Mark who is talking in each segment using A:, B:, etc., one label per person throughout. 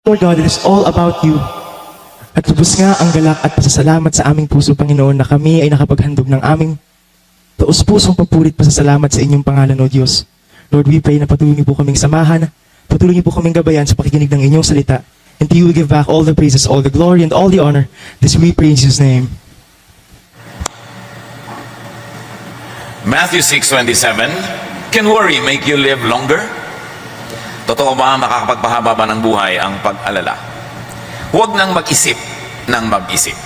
A: Lord God, it is all about you. At lubos nga ang galak at pasasalamat sa aming puso, Panginoon, na kami ay nakapaghandog ng aming taos-pusong papurit pasasalamat sa inyong pangalan, O Diyos. Lord, we pray na patuloy niyo po kaming samahan, patuloy niyo po kaming gabayan sa pakikinig ng inyong salita. And to you we give back all the praises, all the glory, and all the honor. This we pray in Jesus' name.
B: Matthew 6:27, can worry make you live longer? Totoo ba makakapagpahaba ba ng buhay ang pag-alala? Huwag nang mag-isip ng mag-isip.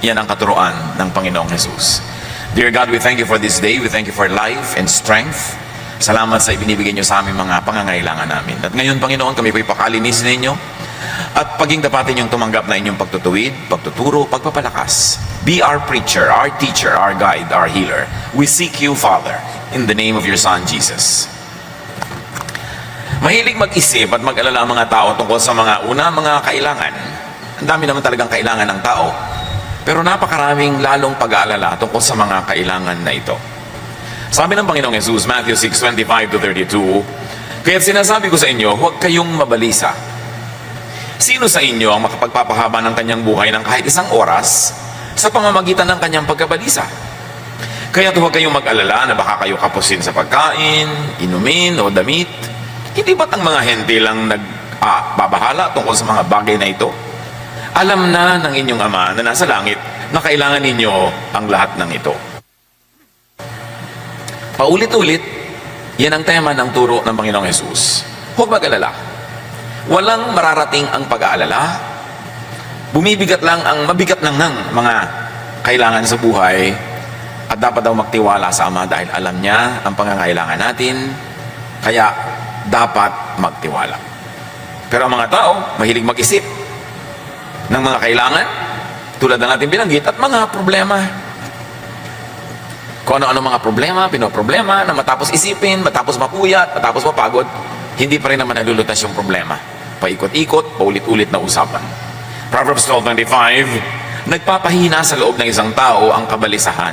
B: Yan ang katuruan ng Panginoong Jesus. Dear God, we thank you for this day. We thank you for life and strength. Salamat sa ibinibigay niyo sa aming mga pangangailangan namin. At ngayon, Panginoon, kami po'y pakalinisin ninyo at paging dapatin yung tumanggap na inyong pagtutuwid, pagtuturo, pagpapalakas. Be our preacher, our teacher, our guide, our healer. We seek you, Father, in the name of your Son, Jesus. Mahilig mag-isip at mag-alala ang mga tao tungkol sa mga mga kailangan. Ang dami naman talagang kailangan ng tao. Pero napakaraming lalong pag-aalala tungkol sa mga kailangan na ito. Sabi ng Panginoong Jesus, Matthew 6:25-32, kaya't sinasabi ko sa inyo, huwag kayong mabalisa. Sino sa inyo ang makapagpapahaba ng kanyang buhay ng kahit isang oras sa pamamagitan ng kanyang pagkabalisa? Kaya't huwag kayong mag-alala na baka kayo kapusin sa pagkain, inumin o damit. Hindi ba't ang mga hentil lang nagbabahala tungkol sa mga bagay na ito? Alam na ng inyong Ama na nasa langit na kailangan ninyo ang lahat ng ito. Paulit-ulit, yan ang tema ng turo ng Panginoong Jesus. Huwag mag-alala. Walang mararating ang pag-aalala. Bumibigat lang ang mabigat ng mga kailangan sa buhay at dapat daw magtiwala sa Ama dahil alam niya ang pangangailangan natin, kaya dapat magtiwala. Pero ang mga tao, mahilig mag-isip ng mga kailangan, tulad na natin binanggit, at mga problema. Kung ano-ano mga problema, pinoproblema, na matapos isipin, matapos mapuyat, matapos mapagod, hindi pa rin naman nalulutas yung problema. Paikot-ikot, paulit-ulit na usapan. Proverbs 12:25, nagpapahina sa loob ng isang tao ang kabalisahan.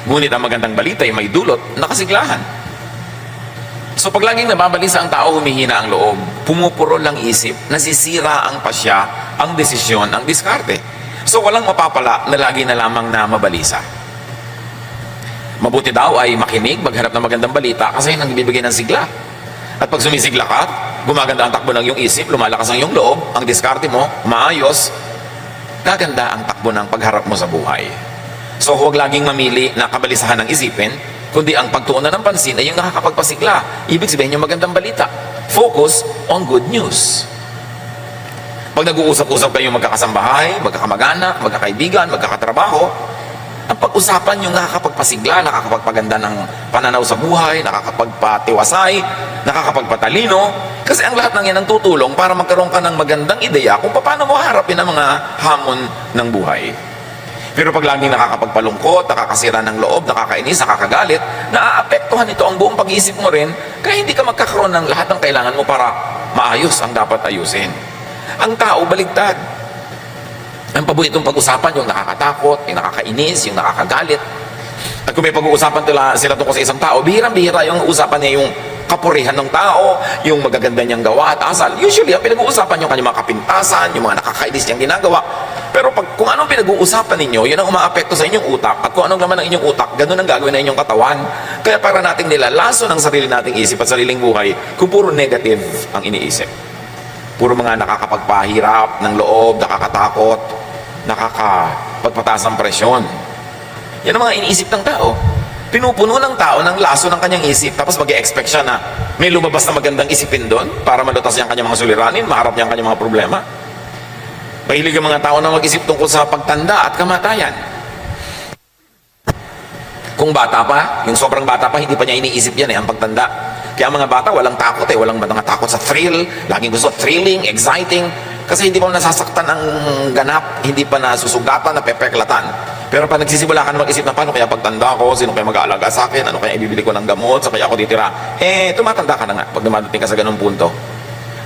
B: Ngunit ang magandang balita ay may dulot na kasiglahan. So pag laging nababalisa ang tao, humihina ang loob, pumupuro lang isip, nasisira ang pasya, ang desisyon, ang diskarte. So walang mapapala na lagi na lamang na mabalisa. Mabuti daw ay makinig, maghanap ng magandang balita kasi yun ang ibibigay ng sigla. At pag sumisigla ka, gumaganda ang takbo ng iyong isip, lumalakas ang iyong loob, ang diskarte mo, maayos, gaganda ang takbo ng pagharap mo sa buhay. So huwag laging mamili na kabalisahan ng isipin, kundi ang pagtuunan ng pansin ay yung nakakapagpasigla. Ibig sabihin yung magandang balita. Focus on good news. Pag nag-uusap-usap kayong magkakasambahay, magkakamag-anak, magkakaibigan, magkakatrabaho, ang pag-usapan yung nakakapagpasigla, nakakapagpaganda ng pananaw sa buhay, nakakapagpatiwasay, nakakapagpatalino, kasi ang lahat ng yan ang tutulong para magkaroon ka ng magandang ideya kung paano mo harapin ang mga hamon ng buhay. Pero pag laging nakakapagpalungkot, nakakasira ng loob, nakakainis, nakakagalit, naaapektuhan ito ang buong pag-iisip mo rin, kaya hindi ka magkakaroon ng lahat ng kailangan mo para maayos ang dapat ayusin. Ang tao, baligtad. Ang paboritong pag-usapan, yung nakakatakot, yung nakakainis, yung nakakagalit. At kung may pag-uusapan sila tungkol sa isang tao, bihirang-bihira yung usapan niya yung kapurihan ng tao, yung magaganda niyang gawa at asal. Usually, ang pinag-uusapan yung kanyang mga kapintasan, yung mga nakakainis niyang ginagawa. Pero kung anong pinag-uusapan ninyo, yun ang umaapekto sa inyong utak. At kung anong laman ng inyong utak, ganun ang gagawin ng inyong katawan. Kaya para nating nilalaso ng sarili nating isip at sariling buhay, kung puro negative ang iniisip. Puro mga nakakapagpahirap ng loob, nakakatakot, nakakapagpataas ng presyon. Yan ang mga iniisip ng tao. Pinupuno ng tao ng laso ng kanyang isip, tapos mag-e-expect siya na may lumabas na magandang isipin doon para malutas niya ang kanyang mga suliranin, maharap niya ang kanyang mga problema. Mahilig ang mga tao na mag-isip tungkol sa pagtanda at kamatayan. Kung bata pa, yung sobrang bata pa, hindi pa niya iniisip yan ang pagtanda. Kaya mga bata, walang takot walang mga takot sa thrill, laging gusto thrilling, exciting, kasi hindi pa nasasaktan ang ganap, hindi pa nasusugatan, napepeklatan. Pero pag nagsisimula ka na mag-isip na paano kaya pagtanda ko, sino kaya mag-aalaga sa akin, ano kaya ibibili ko ng gamot, sa kaya ako titira, tumatanda ka na nga pag dumadating ka sa ganung punto.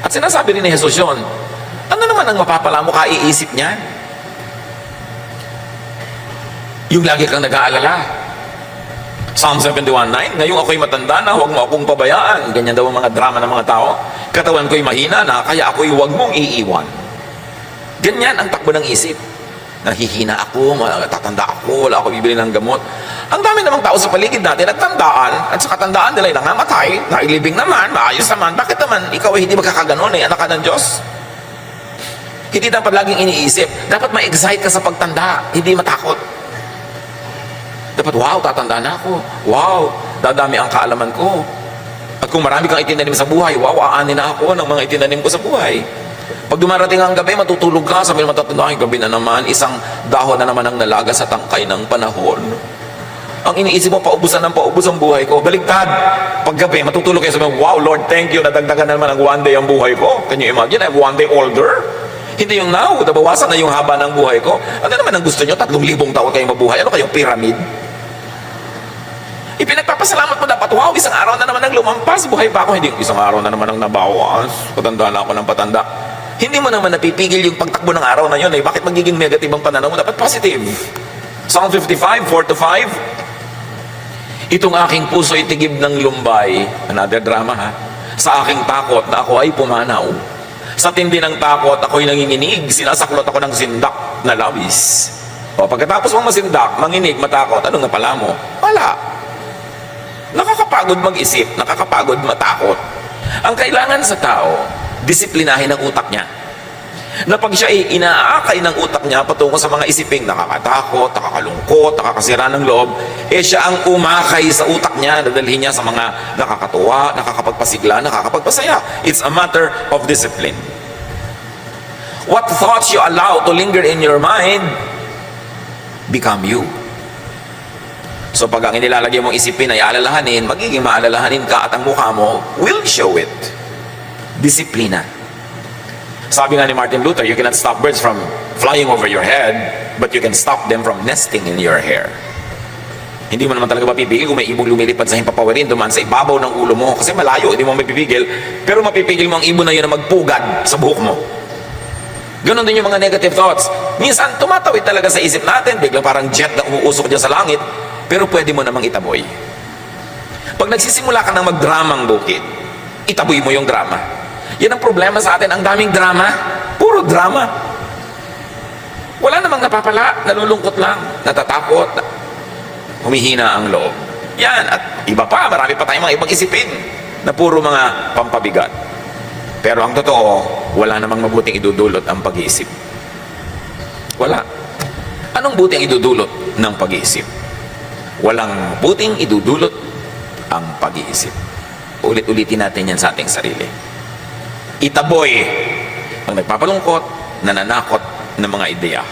B: At sinasabi rin ni Jesus yun, ano naman ang mapapala mo kaiisip niyan? Yung lagi kang nag-aalala. Psalm 71:9, ngayong ako'y matanda na, huwag mo akong pabayaan. Ganyan daw ang mga drama ng mga tao. Katawan ko'y mahina na, kaya ako'y huwag mong iiwan. Ganyan ang takbo ng isip. Nahihina ako, tatanda ako, wala ako bibili ng gamot. Ang dami namang tao sa paligid natin nagtandaan, at sa katandaan nila ay nangamatay, nailibing naman, maayos naman. Bakit naman ikaw ay hindi magkakaganon anak ka ng Diyos? Hindi dapat laging iniisip. Dapat ma-excite ka sa pagtanda, hindi matakot. Dapat, wow, tatanda na ako. Wow, dadami ang kaalaman ko. At kung marami kang itinanim sa buhay, wow, aanin na ako ng mga itinanim ko sa buhay. Pag dumarating ang gabi, matutulog ka, sabi naman tatanda, gabi na naman, isang dahon na naman ang nalaga sa tangkay ng panahon. Ang iniisip mo, paubos ang buhay ko. Baligtad. Pag gabi, matutulog kayo, sabi mo, wow, Lord, thank you, nadagdagan na naman ang one day ang buhay ko. Can you imagine? I'm one day older. Hindi yung now, nabawasan na yung haba ng buhay ko. Ano naman ang gusto nyo? 3,000 taon kayong mabuhay. Ano kayong pyramid? Ipinagpapasalamat mo dapat, wow, isang araw na naman ang lumampas, buhay pa ako. Hindi, isang araw na naman ang nabawas. Patanda na ako ng patanda. Hindi mo naman napipigil yung pagtakbo ng araw na yun eh. Bakit magiging negative ang pananaw mo? Dapat positive. Psalm 55, 4-5. Itong aking puso itigib ng lumbay. Another drama ha. Sa aking takot na ako ay pumanaw. Sa tindi ng takot ako'y nanginginig. Sinasaklot ako ng sindak na labis. O pagkatapos mong masindak, manginig, matakot, ano nga pala mo? Wala. Nakakapagod mag-isip, nakakapagod matakot. Ang kailangan sa tao, disiplinahin ang utak niya. Na pag siya ay inaakay ng utak niya patungo sa mga isiping nakakatakot, nakakalungkot, nakakasira ng loob, siya ang umakay sa utak niya, dadalhin niya sa mga nakakatuwa, nakakapagpasigla, nakakapagpasaya. It's a matter of discipline. What thoughts you allow to linger in your mind become you. So pag ang inilalagay mong isipin ay alalahanin, magiging maalalahanin ka at ang mukha mo will show it. Disiplina. Sabi nga ni Martin Luther, you cannot stop birds from flying over your head, but you can stop them from nesting in your hair. Hindi mo naman talaga mapipigil kung may ibong lumilipad sa himpapawirin, dumaan sa ibabaw ng ulo mo, kasi malayo, hindi mo mapipigil, pero mapipigil mo ang ibon na yun na magpugad sa buhok mo. Ganon din yung mga negative thoughts. Minsan, tumatawid talaga sa isip natin, biglang parang jet na umuusok dyan sa langit, pero pwede mo namang itaboy. Pag nagsisimula ka ng magdramang bukid, itaboy mo yung drama. Yan ang problema sa atin, ang daming drama, puro drama. Wala namang napapala, nalulungkot lang, natatakot, humihina ang loob. Yan, at iba pa, marami pa tayong mga ibang isipin na puro mga pampabigat. Pero ang totoo, wala namang mabuting idudulot ang pag-iisip. Wala. Anong buting idudulot ng pag-iisip? Walang buting idudulot ang pag-iisip. Ulit-ulitin natin yan sa ating sarili. Itaboy ang nagpapalungkot, nananakot ng mga ideya.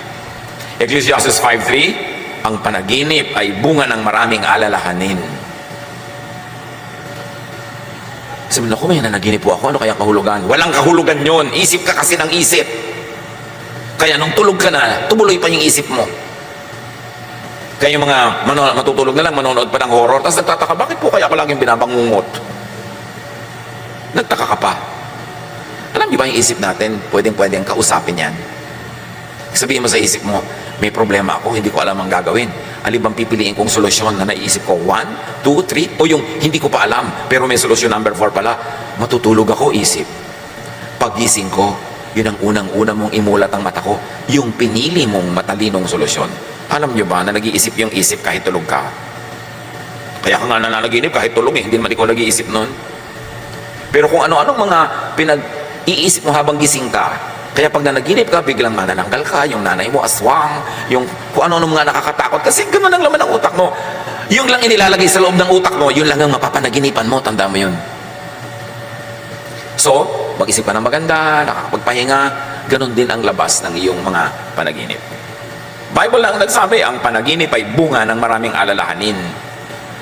B: Ecclesiastes 5:3, ang panaginip ay bunga ng maraming alalahanin. Sabi na, may nanaginip po ako, ano kaya kahulugan? Walang kahulugan yon. Isip ka kasi ng isip. Kaya nung tulog ka na, tumuloy pa yung isip mo. Kaya yung mga matutulog na lang, manonood pa ng horror, tapos nagtataka, bakit po kaya ako laging binabangungot? Nagtaka ka pa. Alam niyo ba yung isip natin, pwedeng kausapin yan. Sabihin mo sa isip mo, may problema ako, hindi ko alam ang gagawin. Alin bang pipiliin kong solusyon na naiisip ko? 1, 2, 3, o yung hindi ko pa alam, pero may solusyon number 4 pala. Matutulog ako, isip. Pagising ko, yun ang unang-una mong imulat ang mata ko, yung pinili mong matalinong solusyon. Alam niyo ba na nag-iisip yung isip kahit tulog ka? Kaya ka nga nananaginip kahit tulog hindi naman ikaw nag-iisip nun. Pero kung ano-anong mga iisip mo habang gising ka, kaya pag nanaginip ka, biglang manananggal ka, yung nanay mo aswang, yung kung ano-ano mga nakakatakot, kasi gano'n ang laman ng utak mo. Yung lang inilalagay sa loob ng utak mo, yun lang ang mapapanaginipan mo, tanda mo yun. So, mag-isip ka ng maganda, nakakapagpahinga, gano'n din ang labas ng iyong mga panaginip. Bible lang nagsabi, ang panaginip ay bunga ng maraming alalahanin.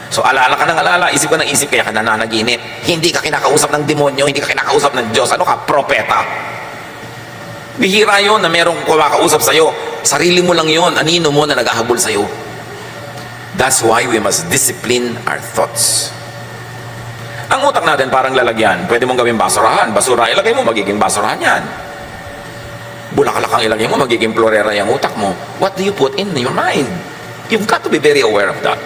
B: So alala ka ng alala, isip ka ng isip, kaya ka nananaginip. Hindi ka kinakausap ng demonyo, hindi ka kinakausap ng Diyos. Ano ka? Propeta. Bihira yun na merong kumakausap sa'yo. Sarili mo lang yun, anino mo na nag-ahabol sa'yo. That's why we must discipline our thoughts. Ang utak natin parang lalagyan. Pwede mong gawing basurahan. Basura, ilagay mo, magiging basurahan yan. Bulaklak ang ilagay mo, magiging florera yung utak mo. What do you put in your mind? You've got to be very aware of that.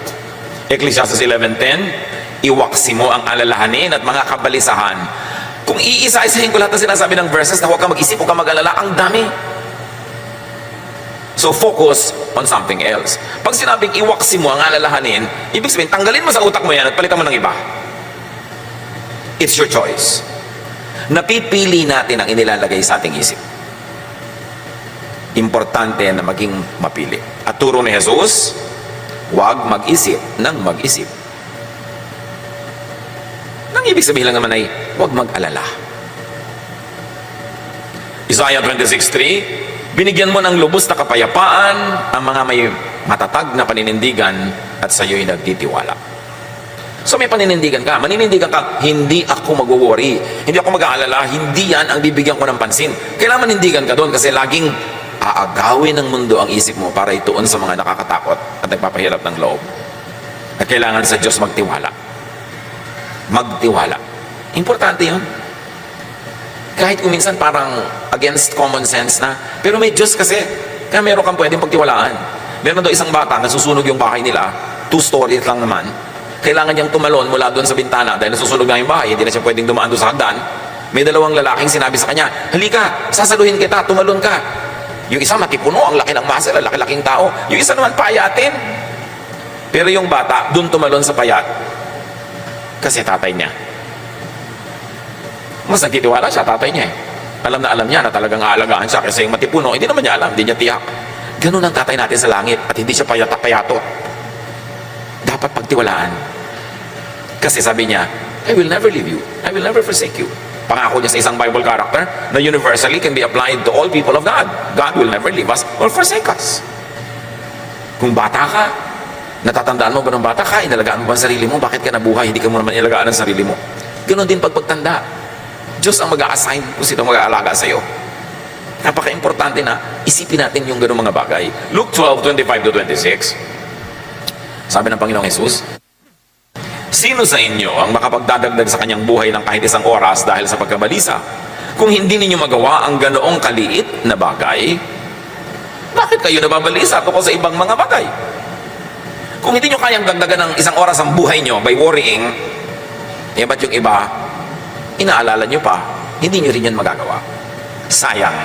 B: Ecclesiastes 11:10, iwaksi mo ang alalahanin at mga kabalisahan. Kung iisa-isahin ko lahat na sinasabi ng verses na huwag kang mag-isip, huwag kang mag-alala, ang dami. So focus on something else. Pag sinabing iwaksi mo ang alalahanin, ibig sabihin, tanggalin mo sa utak mo yan at palitan mo ng iba. It's your choice. Napipili natin ang inilalagay sa ating isip. Importante na maging mapili. At turo ni Jesus, huwag mag-isip ng mag-isip. Nang ibig sabihin lang naman ay, huwag mag-alala. Isaiah 26:3, binigyan mo ng lubos na kapayapaan ang mga may matatag na paninindigan at sa iyo'y nagtitiwala. So may paninindigan ka, maninindigan ka, hindi ako mag-worry, hindi ako mag-aalala, hindi yan ang bibigyan ko ng pansin. Kailangan manindigan ka doon kasi laging aagawin ng mundo ang isip mo para ituon sa mga nakakatakot at nagpapahirap ng loob. At kailangan sa Diyos magtiwala. Magtiwala. Importante yun. Kahit kung minsan parang against common sense na, pero may Diyos kasi, kaya meron kang pwedeng pagtiwalaan. Meron daw isang bata, nasusunog yung bahay nila, 2 stories lang naman, kailangan niyang tumalon mula doon sa bintana dahil nasusunog na yung bahay, hindi na siya pwedeng dumaan doon sa hagdan. May 2 lalaking sinabi sa kanya, halika, sasaluhin kita, tumalon ka. Yung isa matipuno, ang laki ng muscle, ang laki-laking tao. Yung isa naman payatin. Pero yung bata, doon tumalon sa payat. Kasi tatay niya. Mas nagtitiwala siya, tatay niya eh. Alam na alam niya na talagang aalagaan siya kasi yung matipuno, hindi naman niya alam, hindi niya tiyak. Ganun ang tatay natin sa langit at hindi siya payato. Dapat pagtiwalaan. Kasi sabi niya, I will never leave you. I will never forsake you. Pangako niya sa isang Bible character na universally can be applied to all people of God. God will never leave us or forsake us. Kung bata ka, natatandaan mo ba ng bata ka, inalagaan mo ba ang sarili mo? Bakit ka nabuhay? Hindi ka mo naman inalagaan ang sarili mo. Ganon din pagtanda. Diyos ang mag-a-assign kung sino mag-aalaga sa iyo. Napaka-importante na isipin natin yung ganung mga bagay. Luke 12:25-26. Sabi ng Panginoong Jesus, sino sa inyo ang makapagdadagdag sa kanyang buhay ng kahit isang oras dahil sa pagkabalisa? Kung hindi ninyo magawa ang ganoong kaliit na bagay, bakit kayo nababalisa tungkol sa ibang mga bagay? Kung hindi nyo kayang dagdagan ng isang oras ang buhay nyo by worrying, ba't yung iba, inaalala nyo pa, hindi nyo rin yan magagawa. Sayang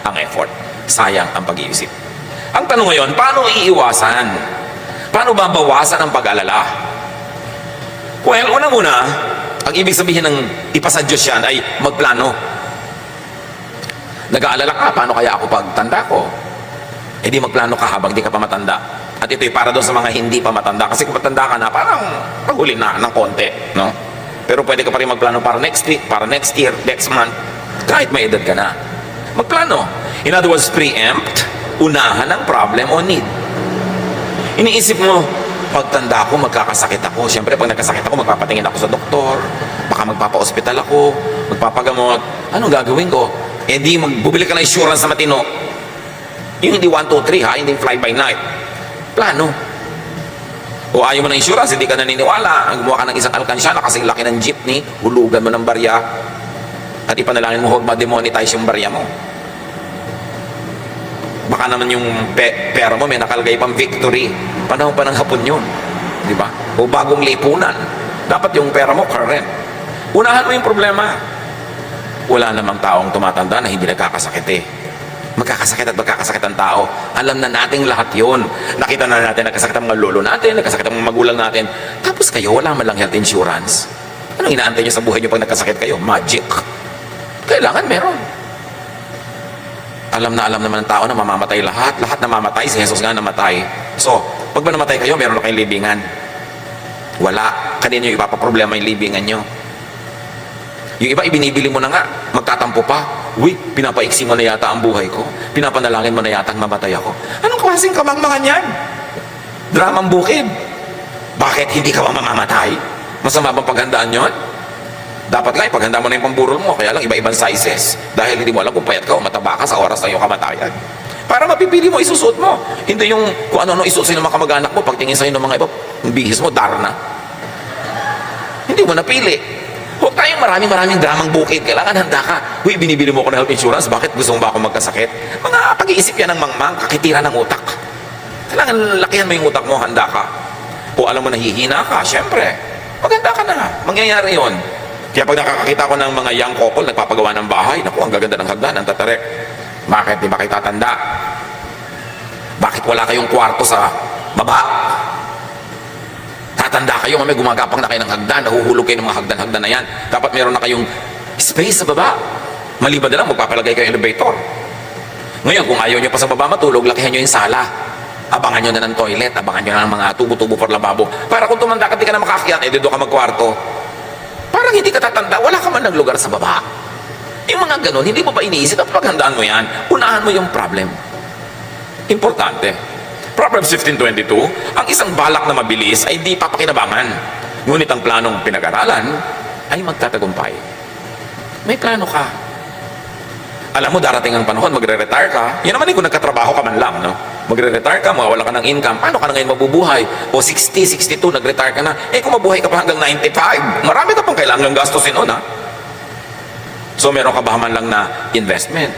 B: ang effort. Sayang ang pag-iisip. Ang tanong ngayon, paano iiwasan? Paano babawasan ang pag-alala? Well, una-muna, ang ibig sabihin ng ipasa Diyos yan ay magplano. Nag-aalala ka, paano kaya ako pagtanda ko? Eh di magplano ka habang di ka pa matanda. At ito'y para doon sa mga hindi pa matanda. Kasi kung matanda ka na, parang paghuli na ng konti. No? Pero pwede ka pa rin magplano para next week, para next year, next month. Kahit may edad ka na. Magplano. In other words, preempt, unahan ang problem o need. Iniisip mo, pagtanda ko, magkakasakit ako. Siyempre, pag nagkasakit ako, magpapatingin ako sa doktor. Baka magpapa-hospital ako, magpapagamot. Anong gagawin ko? Eh di, magbubili ka ng insurance na matino. Yung hindi 1, 2, 3 ha, hindi fly by night. Plano. O ayaw mo ng insurance, hindi ka naniniwala. Gumawa ka ng isang alkansya na kasing laki ng jeepney, hulugan mo ng barya, at ipanalangin mo, huwag ma-demonetize yung barya mo. Baka naman yung pera mo may nakalagay pang victory. Panahon pa ng hapon yun. Di ba? O bagong lipunan. Dapat yung pera mo current. Unahan mo yung problema. Wala namang taong tumatanda na hindi nagkakasakit eh. Magkakasakit at magkakasakit ang tao. Alam na nating lahat yun. Nakita na natin, nagkasakit ang mga lolo natin, nagkasakit ang mga magulang natin. Tapos kayo, wala man lang health insurance. Anong inaantay nyo sa buhay nyo pag nagkasakit kayo? Magic. Kailangan meron. Alam naman ng tao na mamamatay lahat. Lahat namamatay. Si Jesus nga namatay. So, pag ba namatay kayo, meron na kayong libingan? Wala. Kanino yung ipapaproblema yung libingan nyo? Yung iba, ibinibili mo na nga. Magtatampo pa. Uy, pinapaiksi mo na yata ang buhay ko. Pinapanalangin mo na yata ang mamatay ako. Anong klaseng kamangmangan yan? Dramang bukid. Bakit hindi ka ba mamamatay? Masama bang paghandaan yon? Dapat nga, ipaghanda mo na yung pamburol mo. Kaya lang, iba-ibang sizes. Dahil hindi mo alam kung payat ka o mataba ka sa oras ng iyong kamatayan. Para mapipili mo, isusuot mo. Hindi yung kung ano-ano isuot sa'yo ng mga kamag-anak mo, pagtingin sa'yo ng mga iba, yung bihis mo, darna. Hindi mo napili. Huwag tayong maraming dramang bukid. Kailangan handa ka. Uy, binibili mo ko ng health insurance. Bakit gusto mo ba ako magkasakit? Mga pag-iisip yan ng mangmang, kakitira ng utak. Kailangan lakihan mo yung utak mo, handa ka. O alam mo, nahihina ka, syempre. Maganda ka na. Mangyayari yon. Kaya pag nakakakita ko ng mga young couple, nagpapagawa ng bahay, naku, ang gaganda ng hagdan, ang tatarek. Bakit? Di ba kayo tatanda? Bakit wala kayong kwarto sa baba? Tatanda kayo, may gumagapang na kayo ng hagdan, nahuhulog kayo ng mga hagdan-hagdan na yan. Dapat meron na kayong space sa baba. Maliban na lang, magpapalagay kayo elevator. Ngayon, kung ayaw nyo pa sa baba matulog, lakihan nyo yung sala. Abangan nyo na ng toilet, abangan nyo na ng mga tubo-tubo for lababo. Para kung tumanda ka, di ka na makakyat, doon ka magkwarto. Parang hindi ka tatanda, wala ka man ng lugar sa baba. Yung mga ganun, hindi mo ba iniisip at paghandaan mo yan, unahan mo yung problem. Importante. Proverbs 15:22, ang isang balak na mabilis ay di papakinabangan. Ngunit ang planong pinag-aralan ay magtatagumpay. May plano ka. Alam mo, darating ang panahon, magre-retire ka. Yan naman kung nagkatrabaho ka man lang, no? Magre-retire ka, mawawala ka ng income. Paano ka na ngayon mabubuhay? O 60, 62, nag-retire ka na. Kung mabuhay ka pa hanggang 95, marami ka pang kailangang gastusin nun, ha? So, meron ka ba man lang na investment?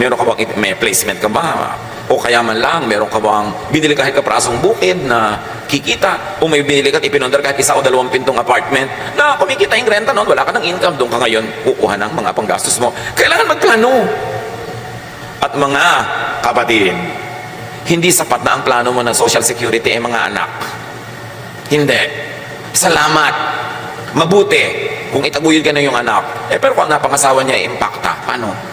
B: Meron ka bang may placement ka ba? O kaya man lang, meron ka bang binili kahit kaprasong bukid na kikita? O may binili ka at ipinondar kahit 1 o 2 pintong apartment na kumikita yung renta noon, wala ka ng income, doon ka ngayon kukuha ng mga panggastos mo. Kailangan magplano. At mga kapatid, hindi sapat na ang plano mo ng Social Security ay mga anak. Hindi. Salamat. Mabuti kung itaguyod ka na yung anak. Pero kung ang napangasawa niya ay impacta, paano?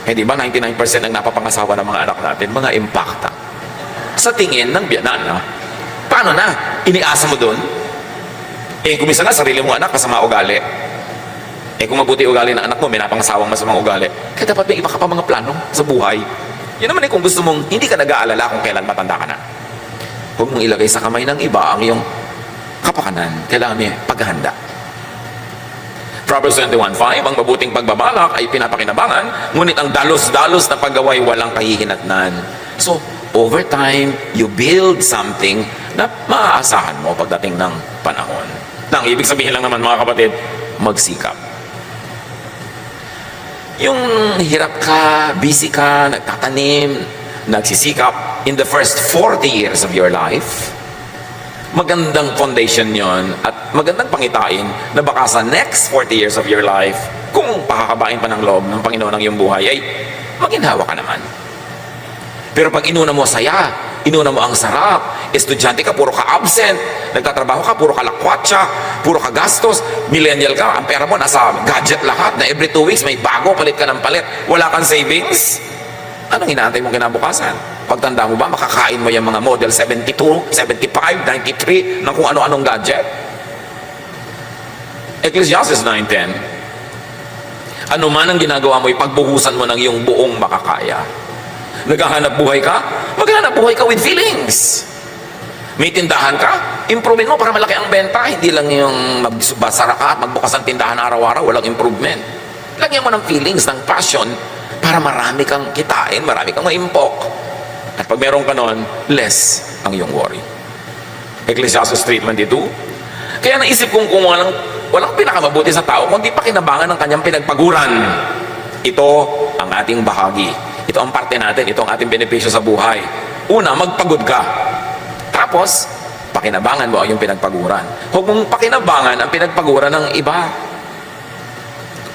B: Di ba 99% ng napapangasawa ng mga anak natin, mga impacta. Sa tingin ng biyanan, na, paano na? Iniasa mo doon? Kung minsan nga, sarili mo anak, masama ugali. Kung mabuti ugali ng anak mo, may napangasawang masamang ugali. Kaya dapat may iba ka pa mga plano sa buhay. Yun naman kung gusto mong, hindi ka nag-aalala kung kailan matanda ka na. Huwag mong ilagay sa kamay ng iba ang iyong kapakanan. Kailangan may paghahanda. Proverbs 21:5, ang mabuting pagbabalak ay pinapakinabangan, ngunit ang dalos-dalos na paggaway walang kahihinatnan. So, over time, you build something na maaasahan mo pagdating ng panahon. Nang ibig sabihin lang naman mga kapatid, magsikap. Yung hirap ka, busy ka, nagtatanim, nagsisikap, in the first 40 years of your life, magandang foundation yon at magandang pangitain na baka sa next 40 years of your life, kung pakakabain pa ng loob ng Panginoon ang iyong buhay, ay maginhawa ka naman. Pero pag inuna mo saya, inuna mo ang sarap, estudyante ka, puro ka absent, nagtatrabaho ka, puro ka lakwatsa, puro ka gastos, millennial ka, ang pera mo nasa gadget lahat, na every 2 weeks may bago, palit ka ng palit, wala kang savings, anong inaantay mong kinabukasan? Pagtanda mo ba, makakain mo yung mga model 72, 75, 93, ng kung ano-anong gadget? Ecclesiastes 9:10, ano man ang ginagawa mo, ipagbuhusan mo ng iyong buong makakaya. Naghahanap buhay ka? Maghanap buhay ka with feelings. May tindahan ka? Improve mo para malaki ang benta. Hindi lang yung magbasara ka at magbukas ang tindahan araw-araw, walang improvement. Lagyan mo ng feelings, ng passion, para marami kang kitain, marami kang maimpok. At pag meron ka nun, less ang iyong worry. Ecclesiastes 3:22. Kaya naisip kong kung walang pinakamabuti sa tao, kundi pakinabangan ng kanyang pinagpaguran. Ito ang ating bahagi. Ito ang parte natin. Ito ang ating benepisyo sa buhay. Una, magpagod ka. Tapos, pakinabangan mo ang iyong pinagpaguran. Huwag mong pakinabangan ang pinagpaguran ng iba.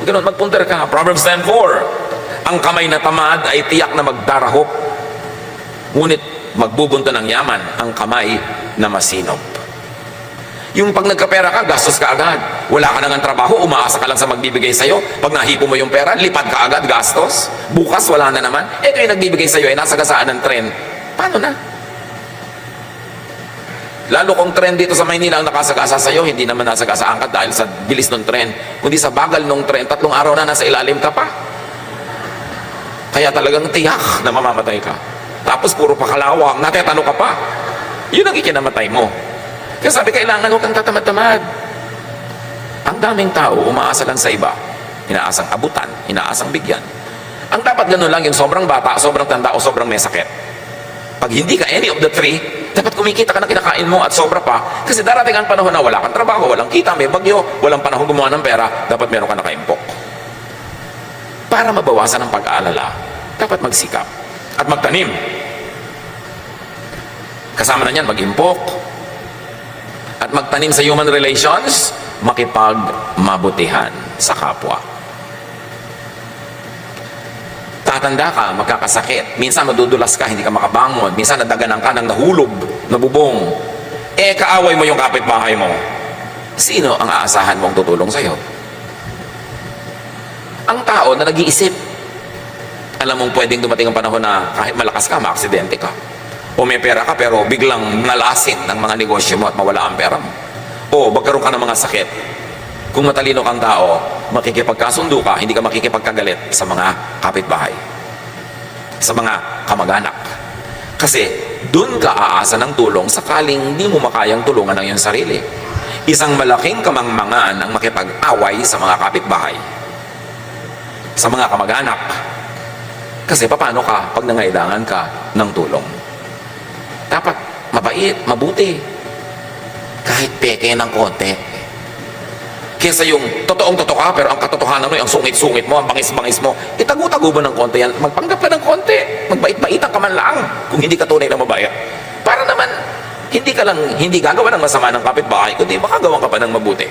B: Huwag ganun, magpunter ka. Proverbs 10:4. Ang kamay na tamad ay tiyak na magdarahok. Ngunit magbubunto ng yaman ang kamay na masinop. Yung pag nagkapera ka, gastos ka agad. Wala ka nang trabaho, umaasa ka lang sa magbibigay sa'yo. Pag nahipo mo yung pera, lipad ka agad, gastos. Bukas, wala na naman. Ito yung nagbibigay sa'yo, ay nasa gasaan ng tren. Paano na? Lalo kung tren dito sa Maynila ang nakasagasa sa'yo, hindi naman nasagasa ka dahil sa bilis ng tren. Kundi sa bagal ng tren, 3 araw na nasa ilalim ka pa. Kaya talagang tiyak na mamamatay ka. Tapos puro pakalawang, natetano ka pa. Yun ang ikinamatay mo. Kaya sabi, kailangan huwag kang tatamad-tamad. Ang daming tao, umaasa lang sa iba. Inaasang abutan, inaasang bigyan. Ang dapat ganun lang, yung sobrang bata, sobrang tanda, o sobrang may sakit. Pag hindi ka any of the three, dapat kumikita ka ng kinakain mo at sobra pa. Kasi darating ang panahon na wala kang trabaho, walang kita, may bagyo, walang panahon gumawa ng pera, dapat meron ka nakaimpok. Para mabawasan ang pag-aalala, dapat magsikap at magtanim. Kasama na niyan, mag-impok. At magtanim sa human relations, makipagmabutihan sa kapwa. Tatanda ka, magkakasakit. Minsan madudulas ka, hindi ka makabangon. Minsan nadaganan ka ng nahulog, nabubong. Kaaway mo yung kapitbahay mo. Sino ang aasahan mong tutulong sa'yo? Ang tao na nag-iisip. Alam mong pwedeng dumating ang panahon na kahit malakas ka, maaksidente ka. O may pera ka pero biglang nalasin ng mga negosyo mo at mawala ang pera mo. O magkaroon ka ng mga sakit. Kung matalino kang tao, makikipagkasundo ka, hindi ka makikipagkagalit sa mga kapitbahay, sa mga kamag-anak. Kasi dun ka aasa ng tulong sakaling hindi mo makayang tulungan ang iyong sarili. Isang malaking kamangmangan ang makipag-away sa mga kapitbahay, sa mga kamag-anak. Kasi paano ka pag nangailangan ka ng tulong? Dapat mabait, mabuti, kahit peke ng konti. Kesa yung totoong-totoo ka, pero ang katotohanan mo, ang sungit-sungit mo, ang bangis-bangis mo, itago-tago ba ng konti yan? Magpanggap ka ng konti. Magbait-baitan ka man lang kung hindi ka tunay na mabait. Para naman, hindi gagawa ng masama ng kapitbahay, kundi makagawa ka pa ng mabuti.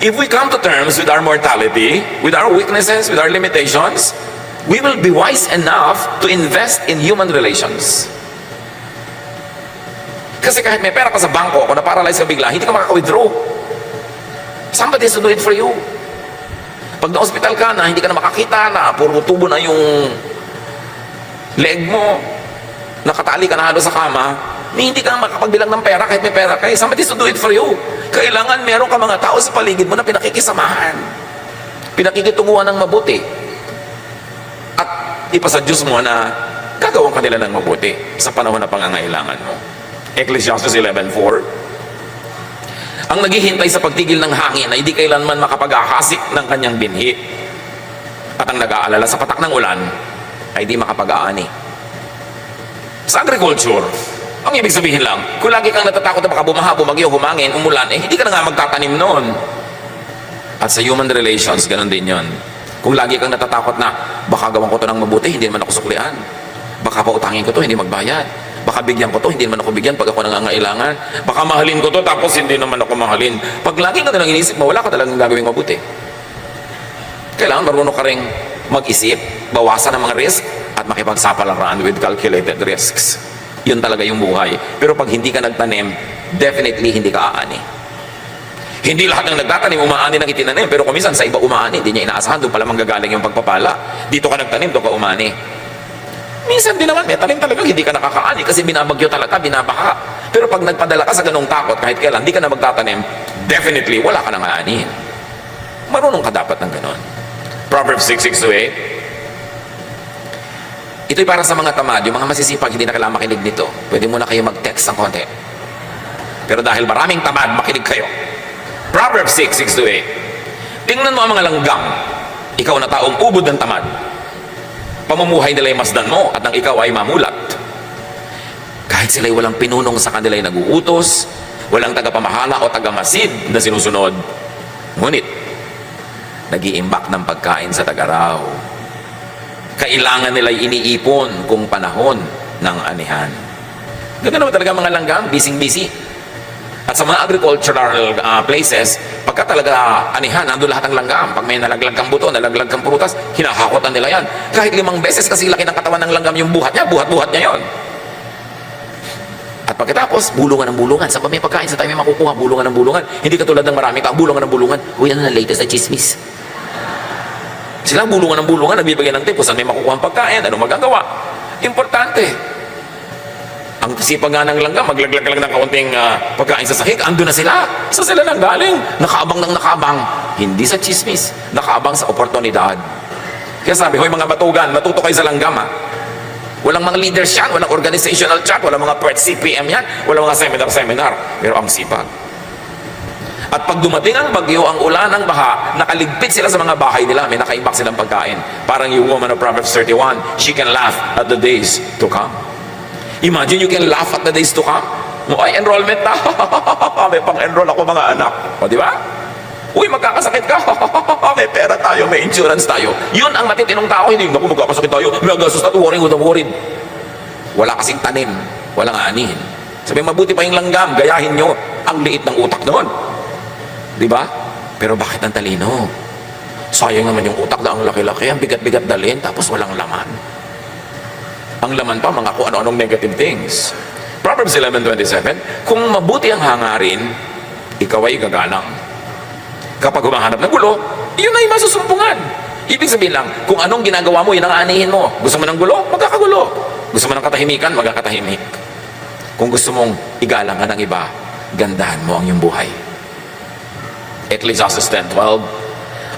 B: If we come to terms with our mortality, with our weaknesses, with our limitations, we will be wise enough to invest in human relations. Kasi kahit may pera ka sa bangko, kung na-paralyze ka bigla, hindi ka makaka-withdraw. Somebody has to do it for you. Pag na-hospital ka na, hindi ka na makakita, na puro tubo na yung leg mo, nakatali ka na halos sa kama, hindi ka makapagbilang ng pera kahit may pera ka. Somebody has to do it for you. Kailangan meron ka mga tao sa paligid mo na pinakikisamahan, pinakikitunguhan ng mabuti, at ipasa Diyos mo na gagawin ka nila ng mabuti sa panahon na pangangailangan mo. Ecclesiastes 11:4. Ang naghihintay sa pagtigil ng hangin ay hindi kailanman makapag-ahasik ng kanyang binhi. At ang nag-aalala sa patak ng ulan ay di makapag-aani. Sa agriculture, ang ibig sabihin lang, kung lagi kang natatakot na baka bumaha, bumagyo, humangin, umulan, hindi ka na nga magtatanim noon. At sa human relations, ganun din yon. Kung lagi kang natatakot na baka gawin ko to ng mabuti, hindi naman ako suklian. Baka pautangin ko to, hindi magbayad. Baka bigyan ko to, hindi naman ako bigyan pag ako nangangailangan. Baka mahalin ko to, tapos hindi naman ako mahalin. Pag lagi ka nalang inisip mo, wala ka talagang gagawing mabuti. Kailangan marunong ka rin mag-isip, bawasan ang mga risk, at makipagsapalaran with calculated risks. Yun talaga yung buhay. Pero pag hindi ka nagtanim, definitely hindi ka aani. Hindi lahat ng nagtatanim, umaani ng itinanim. Pero kumisan sa iba umaani, hindi niya inaasahan, doon pala manggagaling yung pagpapala. Dito ka nagtanim, doon ka umaani. Minsan din naman, may tanim talaga, hindi ka nakakaani kasi binabagyo talaga, binabaha. Pero pag nagpadala ka sa ganong takot, kahit kailan, hindi ka na magtatanim, definitely, wala ka nang aanihin. Marunong ka dapat ng ganon. Proverbs 6:6-8. Ito'y para sa mga tamad, yung mga masisipag, hindi na kailangan makinig nito. Pwede muna kayo mag-text ng konti. Pero dahil maraming tamad, makinig kayo. Proverbs 6:6-8. Tingnan mo ang mga langgam. Ikaw na taong ubod ng tamad. Pamumuhay nila'y masdan mo at nang ikaw ay mamulat. Kahit sila'y walang pinunong sa kanila'y naguutos, walang tagapamahala o tagamasid na sinusunod, ngunit nag-iimbak ng pagkain sa tag-araw. Kailangan nila'y iniipon kung panahon ng anihan. Ganun naman talaga mga langgam, busy-busy. At sa mga agricultural places, pagka talaga anihan, nandun lahat ng langgam. Pag may nalaglag kang buto, nalaglag kang prutas, hinahakotan nila yan. Kahit 5 beses kasi laki ng katawan ng langgam yung buhat niya yon. At pagkatapos, bulungan ng bulungan. Sa may pagkain, sa tayo may makukuha, bulungan ng bulungan. Hindi katulad ng marami tao, bulungan ng bulungan. Uy, ano na latest na chismis? Sila bulungan ng bulungan, nagbibigay ng tip, kung saan may makukuha ang pagkain, ano magagawa. Importante. Ang sipag nga ng langgam, maglaglag lang ng kaunting pagkain sa sahig, ando na sila. Sa sila lang galing. Nakaabang ng nakaabang. Hindi sa chismis. Nakaabang sa oportunidad. Kaya sabi, hoy mga batugan, matuto kayo sa langgam ha. Walang mga leaders yan, walang organizational chart, walang mga PERT CPM yan, walang mga seminar. Pero ang sipag. At pag dumating ang bagyo, ang ulan, ang baha, nakaligpit sila sa mga bahay nila, may nakaimbak silang pagkain. Parang yung woman of Proverbs 31, she can laugh at the days to come. Imagine you can laugh at the days to come. Ay, enrollment na. May pang-enroll ako mga anak. O, di ba? Uy, magkakasakit ka. May pera tayo, may insurance tayo. Yun ang matitinong tao. Hindi, naku, magkakasakit tayo. May gastos na worried. Wala kasing tanim. Walang aanihin. Sabi, mabuti pa yung langgam. Gayahin nyo. Ang liit ng utak noon. Di ba? Pero bakit ang talino? Sayang naman yung utak na ang laki-laki, ang bigat-bigat dalhin, tapos walang laman. Ang laman pa, mga kung ano-anong negative things. Proverbs 11:27, kung mabuti ang hangarin, ikaw ay gagalang. Kapag humahanap ng gulo, yun ay masusumpungan. Ibig sabihin lang, kung anong ginagawa mo, yun ang aanihin mo. Gusto mo ng gulo, magkakagulo. Gusto mo ng katahimikan, magkakatahimik. Kung gusto mong igalang ka ng iba, gandahan mo ang iyong buhay. Ecclesiastes 10:12,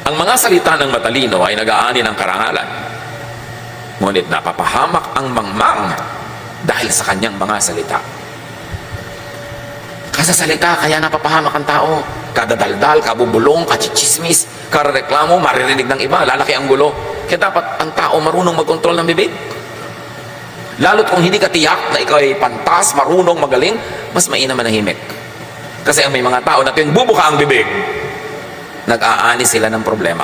B: ang mga salita ng matalino ay nag-aani ng karangalan. Ngunit napapahamak ang mangmang dahil sa kanyang mga salita. Kasasalita, kaya napapahamak ang tao. Kadadaldal, kabubulong, kachichismis, karareklamo, maririnig ng iba, lalaki ang gulo. Kaya dapat ang tao marunong magkontrol ng bibig. Lalo't kung hindi ka tiyak na ikaw ay pantas, marunong, magaling, mas mainam manahimik. Kasi ang may mga tao na tuwing bubuka ang bibig, nag-aani sila ng problema.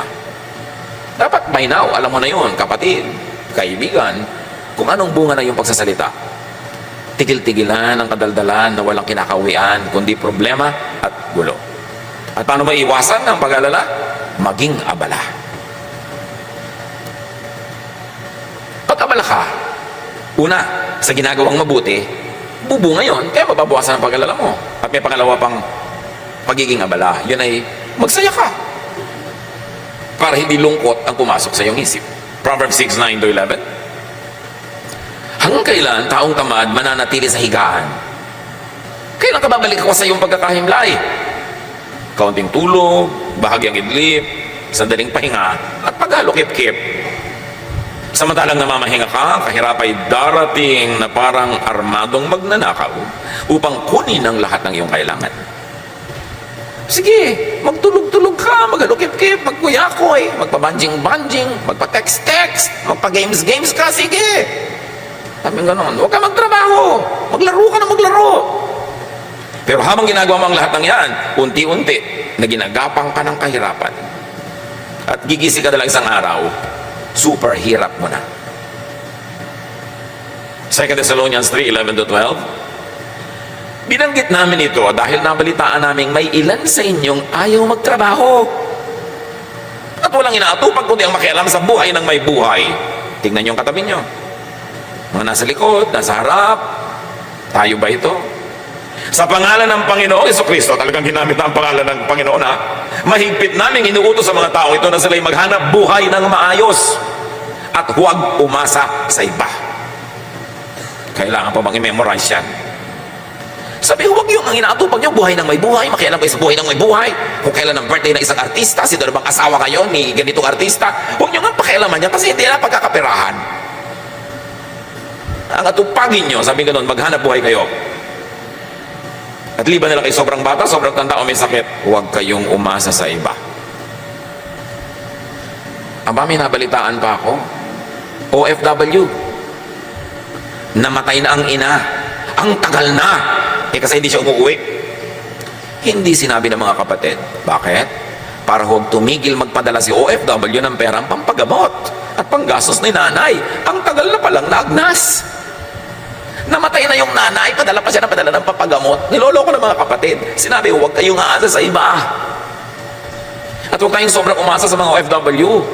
B: Dapat by now, alam mo na yun, kapatid, kaibigan, kung anong bunga na yung pagsasalita. Tigil-tigilan ang kadaldalan na walang kinakawian, kundi problema at gulo. At paano maiwasan ang pag-alala? Maging abala. Pag-abala ka, una, sa ginagawang mabuti, bubunga yun, kaya mababawasan ang pag-alala mo. At may pangalawa pang pagiging abala, yun ay magsaya ka. Para hindi lungkot ang pumasok sa iyong isip. Proverbs 6:9-11. Hanggang kailan taong tamad mananatili sa higaan? Kailan ka babalik ako sa iyong pagkakahimlay? Kaunting tulog, bahagyang idlip, sandaling pahinga, at paghalukip-kip. Samantalang namamahinga ka, kahirap ay darating na parang armadong magnanakaw upang kunin ang lahat ng iyong kailangan. Sige, magtulog-tulog ka, maghalukip-kip, magkuyakoy, magpabanjing-banjing, magpa-text-text, magpa-games-games ka, sige. Sabi ganon, huwag ka magtrabaho, maglaro ka na maglaro. Pero habang ginagawa mo ang lahat ng yan, unti-unti na ginagapang ka ng kahirapan. At gigising ka na lang isang araw, super hirap mo na. 2 Thessalonians 3:11-12. Binanggit namin ito dahil nabalitaan namin may ilan sa inyong ayaw magtrabaho. At walang inaatupag kundi ang makialam sa buhay ng may buhay. Tingnan niyo ang katabi niyo. Mga nasa likod, nasa harap. Tayo ba ito? Sa pangalan ng Panginoong Jesucristo, talagang ginamit na ang pangalan ng Panginoon, ha? Mahigpit namin inuutos sa mga tao ito na sila'y maghanap buhay ng maayos at huwag umasa sa iba. Kailangan pa bang i-memorize yan? Sabi, huwag yung ang inaatupag nyo, buhay ng may buhay, makialam kayo sa buhay ng may buhay. Kung kailan ang birthday ng isang artista, sino na bang asawa kayo ni ganitong artista, huwag nyo nga pakialaman yan kasi hindi na pagkakaperahan. Ang atupagin nyo, sabi ganun, maghanap buhay kayo. At liban nila kayo sobrang bata, sobrang tanda o may sakit, huwag kayong umasa sa iba. Aba, may nabalitaan pa ako. OFW. Namatay na ang ina. Ang tagal na. Kasi hindi siya umuwi. Hindi sinabi ng mga kapatid. Bakit? Para huwag tumigil magpadala si OFW ng perang pampagamot at panggastos ni nanay. Ang tagal na palang naagnas. Namatay na yung nanay, padala pa siya ng padala ng papagamot. Niloloko ng mga kapatid. Sinabi, huwag kayong aasa sa iba. At huwag kayong sobrang umasa sa mga OFW.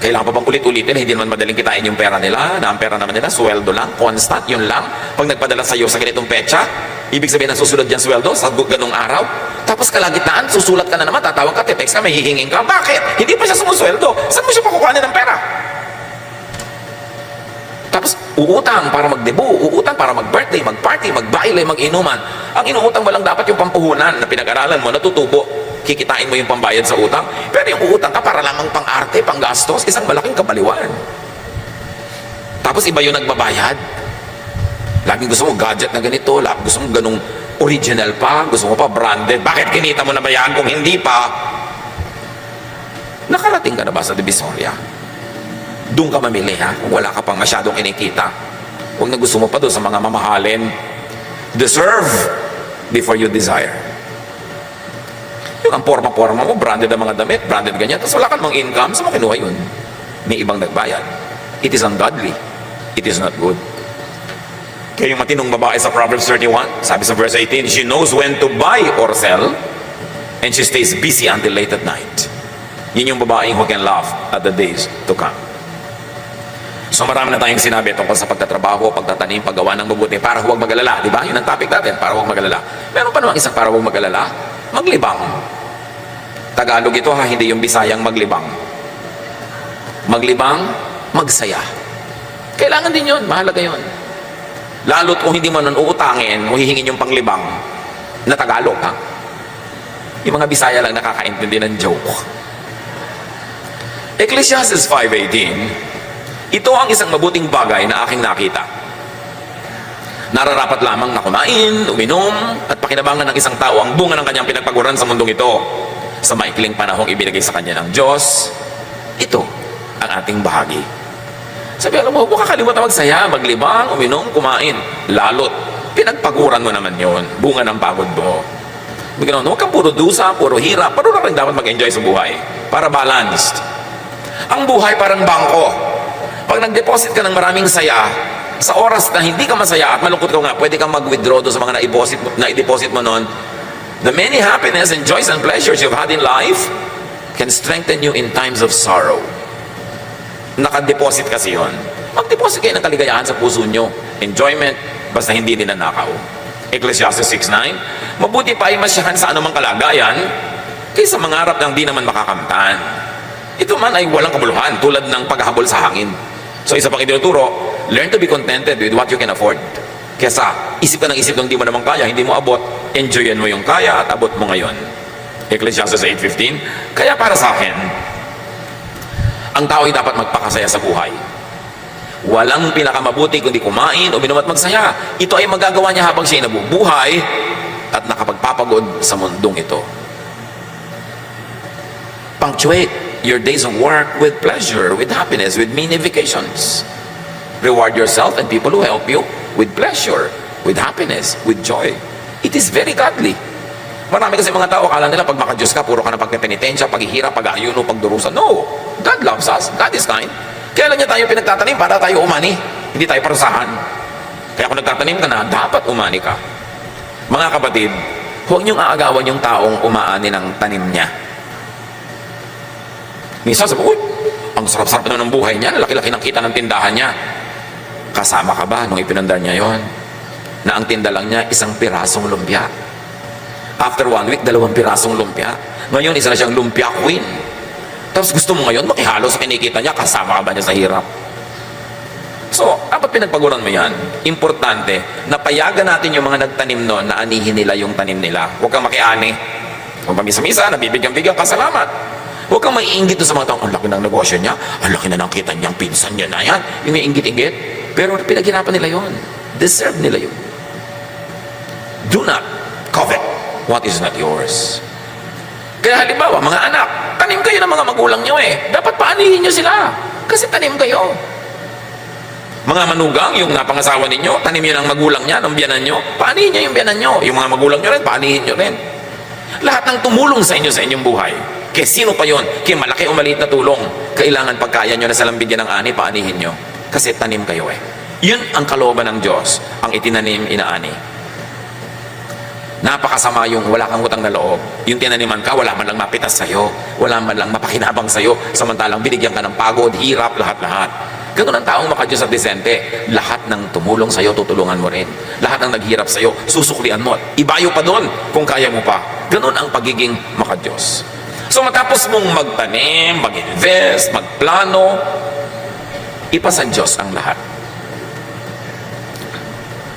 B: Kailangan pa bang ulit-ulitin, hindi naman madaling kitain yung pera nila, na ang pera naman nila, sweldo lang, constant, yun lang. Pag nagpadala sa iyo sa ganitong petsa, ibig sabihin na susunod yan sweldo sa ganung araw. Tapos kalagitnaan, susulat ka na naman, tatawag ka, text ka, may hihingin ka. Bakit? Hindi pa siya sumusweldo. Saan mo siya pakukuhanin ng pera? Tapos uutang para magdebu, uutang para mag-birthday, mag-party, mag-baile, mag-inuman. Ang inuutang mo lang dapat yung pampuhunan na pinag-aralan mo, natutubo. Kikitain mo yung pambayad sa utang. Pero yung uutang ka para lamang pang-arte, pang-gastos, isang malaking kabaliwan. Tapos iba yung nagbabayad. Laging gusto mo gadget na ganito, gusto mo ganung original pa, gusto mo pa branded. Bakit kinita mo na ba yan kung hindi pa? Nakarating ka na ba sa Divisoria? Doon ka mamili, ha? Kung wala ka pang masyadong kinikita. Huwag na gusto mo pa doon sa mga mamahalin. Deserve before you desire. Yung ang porma-porma mo, branded ang mga damit, branded ganyan, tapos wala ka namang income, saan mo kinuha yun? May ibang nagbayad. It is ungodly. It is not good. Kaya yung matinong babae sa Proverbs 31, sabi sa verse 18, she knows when to buy or sell, And she stays busy until late at night. Yun yung babaeng who can laugh at the days to come. So marami na tayong sinabi tungkol sa pagtatrabaho, pagtatanim, paggawa ng mabuti para huwag mag-alala. Di ba? Yun ang topic natin, para huwag mag-alala. Meron pa namang isang para huwag mag-alala, maglibang. Tagalog ito ha, hindi yung Bisayang maglibang. Maglibang, magsaya. Kailangan din yun, mahalaga yun. Lalo't kung hindi mo nun uutangin, o hihingin yung panglibang na Tagalog ha. Yung mga Bisaya lang nakakaintindi ng joke. Ecclesiastes 5:18, ito ang isang mabuting bagay na aking nakita. Nararapat lamang na kumain, uminom, at pakinabangan ng isang tao ang bunga ng kanyang pinagpaguran sa mundong ito. Sa maikling panahong ibinigay sa kanya ng Diyos, ito ang ating bahagi. Sabi, alam mo, huwag kakalimutan magsaya, maglibang, uminom, kumain. Lalot, pinagpaguran mo naman yon, bunga ng pagod mo. Huwag kang puro dusa, puro hirap, pero rin dapat mag-enjoy sa buhay. Para balanced. Ang buhay parang bangko. Pag nag-deposit ka ng maraming saya, sa oras na hindi ka masaya at malungkot ka nga, pwede kang mag-withdraw doon sa mga na-deposit mo noon. The many happiness and joys and pleasures you've had in life can strengthen you in times of sorrow. Naka-deposit kasi yun. Mag-deposit kayo ng kaligayahan sa puso nyo. Enjoyment, basta hindi ninanakaw. Ecclesiastes 6:9, mabuti pa ay masyahan sa anumang kalagayan kaysa mangarap ng di naman makakamtan. Ito man ay walang kabuluhan tulad ng paghahabol sa hangin. So isa pang itinuturo, learn to be contented with what you can afford. Kesa isip ka ng isip ng di mo naman kaya, hindi mo abot, enjoyin mo yung kaya at abot mo ngayon. Ecclesiastes 8:15, kaya para sa akin, ang tao ay dapat magpakasaya sa buhay. Walang pinakamabuti kundi kumain, uminom at magsaya. Ito ay magagawa niya habang siya ay nabubuhay at nakapagpapagod sa mundong ito. Punctuate your days of work with pleasure, with happiness, with mini vacations. Reward yourself and people who help you with pleasure, with happiness, with joy. It is very godly. Marami kasi mga tao, akala nila pag maka-Diyos ka, puro ka na pagpepenitensya, paghihirap, pag-aayuno, pagdurusa. No! God loves us. God is kind. Kaya lang niya tayo pinagtatanim para tayo umani. Hindi tayo parusahan. Kaya kung nagtatanim ka na, dapat umani ka. Mga kapatid, huwag niyong aagawan yung taong umaani ng tanim niya. Minsan sabi, uy, ang sarap-sarap na ng buhay niya, laki-laki ng kita ng tindahan niya. Kasama ka ba nung ipinandar niya yon? Na ang tinda lang niya, isang pirasong lumpia. After 1 week, 2 pirasong lumpia. Ngayon, isa na siyang lumpia queen. Tapos gusto mo ngayon, makihalo sa kinikita niya, kasama ka ba niya sa hirap? So, dapat pinagpaguran mo yan. Importante, napayagan natin yung mga nagtanim noon na anihin nila yung tanim nila. Huwag kang makiani. Kung pamisa-misa, nabibigyan-bigyan ka, salamat. Huwag kang maiinggit sa mga taong, ang laki ng negosyo niya, ang laki na ng kita niyang pinsan niya na yan. Yung may inggit-inggit. Pero pinaghirapan nila yon. Deserve nila yun. Do not covet what is not yours. Kaya halimbawa, mga anak, tanim kayo ng mga magulang niyo eh. Dapat paanihin niyo sila. Kasi tanim kayo. Mga manugang, yung napangasawa ninyo, tanim niyo ng magulang niya, ng biyanan niyo, paanihin niyo yung biyanan niyo. Yung mga magulang niyo rin, paanihin niyo rin. Lahat ng tumulong sa inyo sa inyong buhay. Kaya sino pa yon? Kaya malaki o maliit na tulong. Kailangan pagkaya nyo na salang bigyan ng ani, paanihin nyo. Kasi tanim kayo eh. Yun ang kalooban ng Diyos, ang itinanim, inaani. Napakasama yung wala kang utang na loob. Yung tinaniman ka, wala man lang mapitas sa'yo. Wala man lang mapakinabang sa'yo. Samantalang binigyan ka ng pagod, hirap, lahat-lahat. Ganun ang taong makadiyos at disente. Lahat ng tumulong sa'yo, tutulungan mo rin. Lahat ng naghirap sa'yo, susuklian mo. Ibayo pa doon kung kaya mo pa. Ganun ang pagiging makadiyos. So matapos mong magtanim, mag-invest, magplano, ipasa Diyos ang lahat.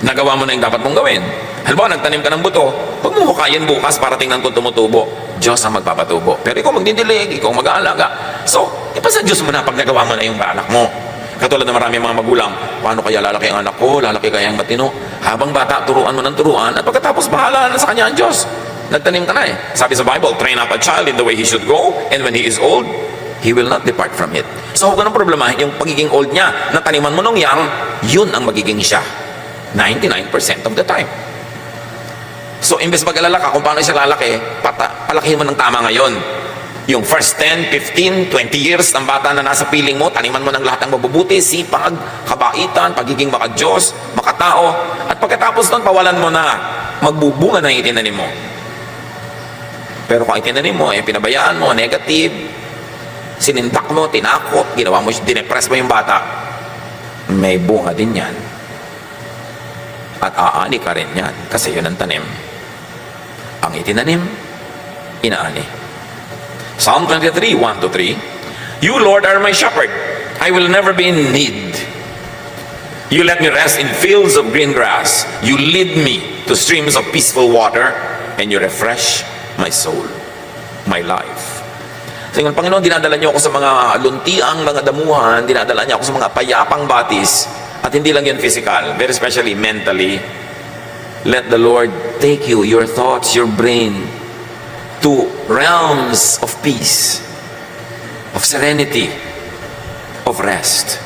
B: Nagawa mo na yung dapat mong gawin. Halimbawa, nagtanim ka ng buto, huwag mo hukayin bukas para tingnan kung tumutubo. Diyos ang magpapatubo. Pero ikaw magdidilig, ikaw mag-aalaga. So, ipasa Diyos mo na pag nagawa mo na yung anak mo. Katulad na marami mga magulang, paano kaya lalaki ang anak ko, lalaki kaya ang matino? Habang bata, turuan mo ng turuan, at pagkatapos bahala na sa kanya ang Diyos. Nagtanim ka na eh. Sabi sa Bible, train up a child in the way he should go, and when he is old, he will not depart from it. So huwag ka nang problemahin yung pagiging old niya. Nataniman mo nung young, yun ang magiging siya. 99% of the time. So imbes mag-alala ka kung paano siya lalaki, palakihin mo ng tama ngayon. Yung first 10, 15, 20 years ng bata na nasa piling mo, taniman mo ng lahat ng mabubuti, sipag, kabaitan, pagiging makadiyos, makatao, at pagkatapos nun, pawalan mo na, magbubunga na yung itinanim mo. Pero kung itinanim mo, pinabayaan mo, negative, sinindak mo, tinakot, ginawa mo, dinepress mo yung bata, may bunga din yan. At aani ka rin yan, kasi yun ang tanim. Ang itinanim, inaani. Psalm 23, 1-3, You, Lord, are my shepherd. I will never be in need. You let me rest in fields of green grass. You lead me to streams of peaceful water, and you refresh my soul, my life. So yung Panginoon, dinadala niyo ako sa mga luntiang mga damuhan, dinadala niyo ako sa mga payapang batis, at hindi lang yun physical, very especially mentally. Let the Lord take you, your thoughts, your brain, to realms of peace, of serenity, of rest.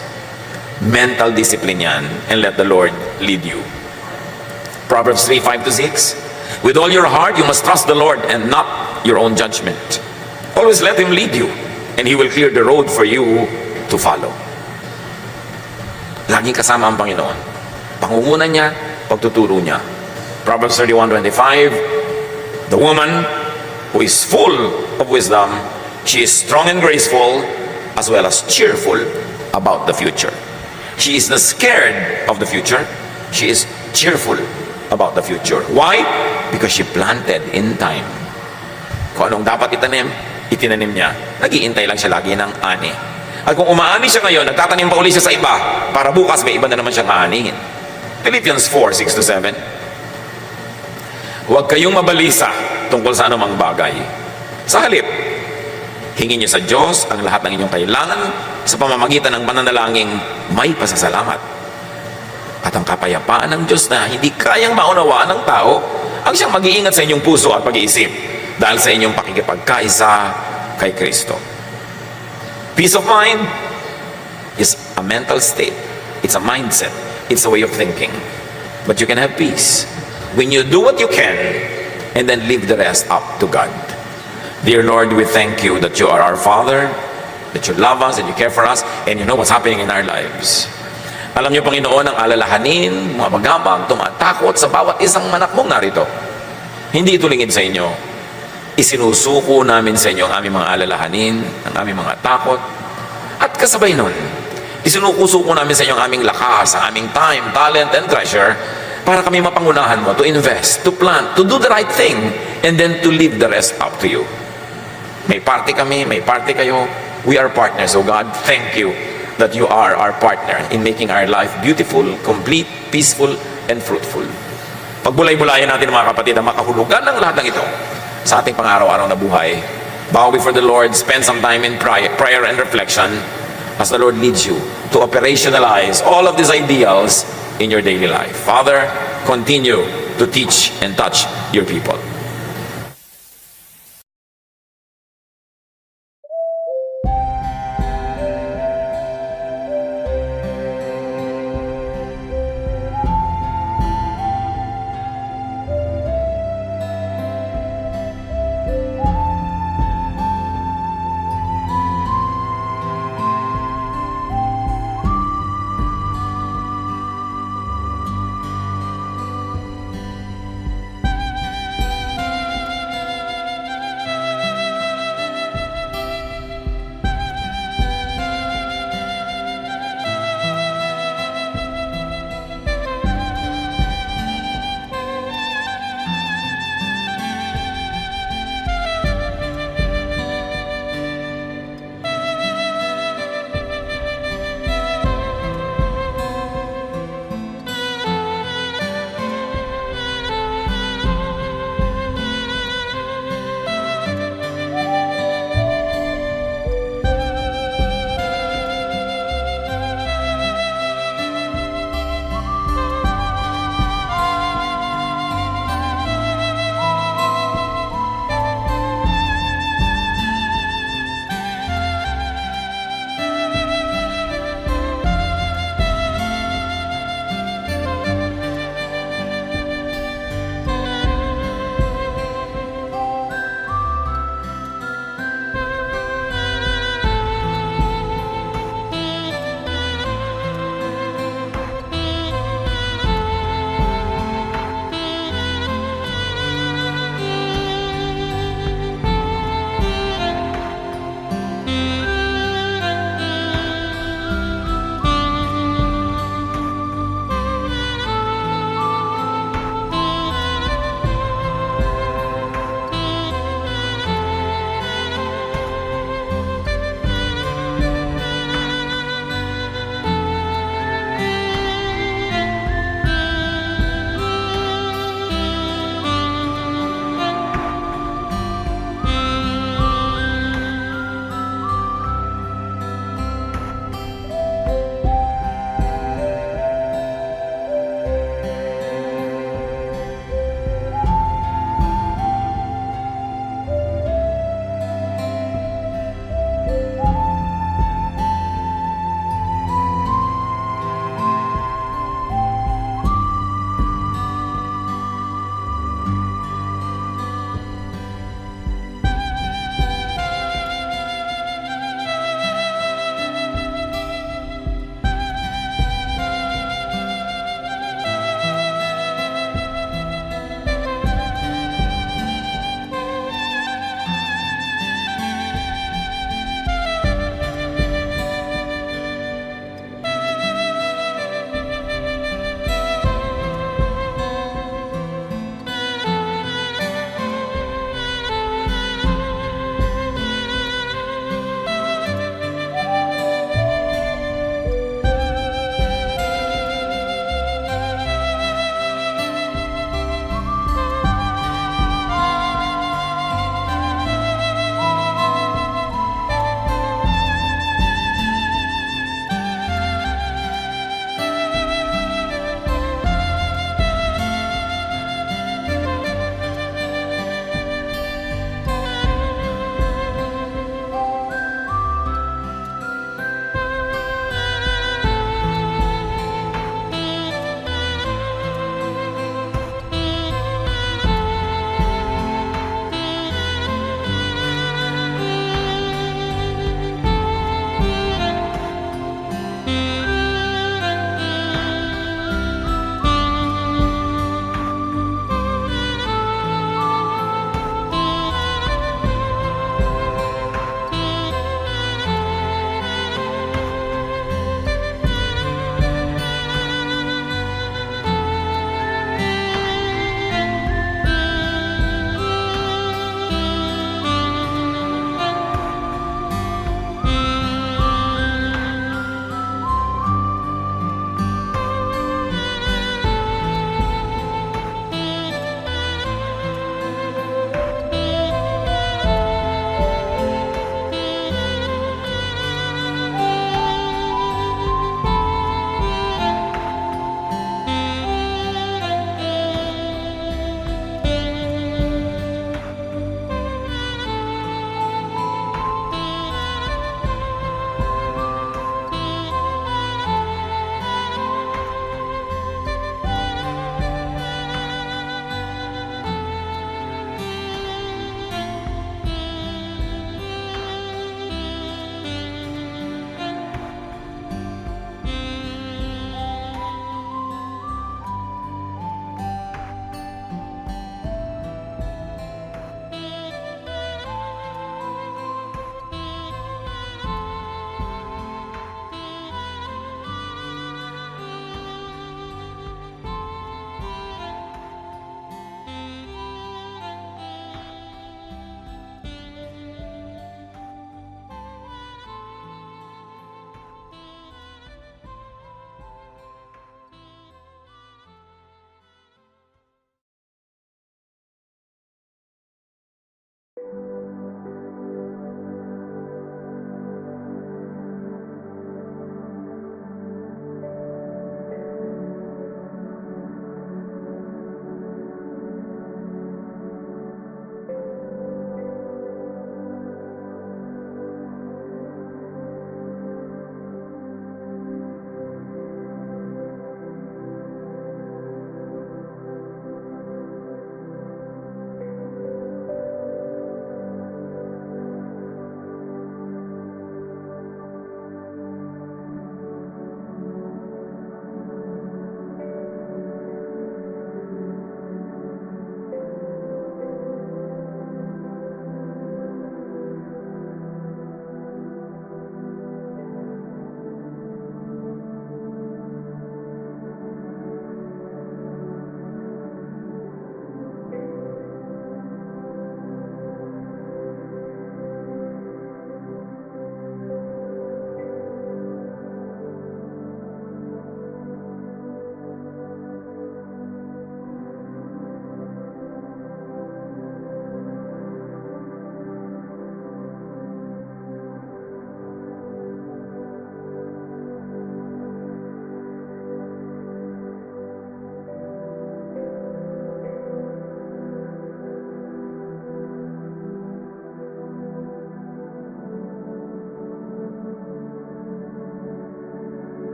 B: Mental discipline yan, and let the Lord lead you. Proverbs 3, 5-6, With all your heart, you must trust the Lord and not your own judgment. Always let Him lead you, and He will clear the road for you to follow. Laging kasama ang Panginoon. Pangungunan niya, pagtuturo niya. Proverbs 31:25, The woman who is full of wisdom, she is strong and graceful, as well as cheerful about the future. She is not scared of the future. She is cheerful about the future. Why? Because she planted in time. Kung anong dapat itanim, itinanim niya. Nag-iintay lang siya lagi ng ani. At kung umaani siya ngayon, nagtatanim pa uli siya sa iba, para bukas may iba na naman siyang aanihin. Philippians 4, 6-7. Huwag kayong mabalisa tungkol sa anumang bagay. Sa halip, hingin niyo sa Diyos ang lahat ng inyong kailangan sa pamamagitan ng pananalangin may pasasalamat. At ang kapayapaan ng Diyos na hindi kayang maunawaan ng tao, ang siyang mag-iingat sa inyong puso at pag-iisip dahil sa inyong pakikipagkaisa kay Kristo. Peace of mind is a mental state. It's a mindset. It's a way of thinking. But you can have peace when you do what you can and then leave the rest up to God. Dear Lord, we thank you that you are our Father, that you love us and you care for us, and you know what's happening in our lives. Alam niyo, Panginoon, ang alalahanin, mga bagabag, tumatakot sa bawat isang anak mong narito. Hindi ito lingid sa inyo. Isinusuko namin sa inyo ang aming mga alalahanin, ang aming mga takot, at kasabay nun, isinusuko namin sa inyo ang aming lakas, ang aming time, talent, and treasure, para kami mapangunahan mo, to invest, to plant, to do the right thing, and then to leave the rest up to you. May party kami, may party kayo. We are partners, so God, thank you that you are our partner in making our life beautiful, complete, peaceful, and fruitful. Pagbulay-bulayan natin mga kapatid ang makahulugan ng lahat ng ito sa ating pang-araw-araw na buhay. Bow before the Lord, spend some time in prayer and reflection as the Lord leads you to operationalize all of these ideals in your daily life. Father, continue to teach and touch your people.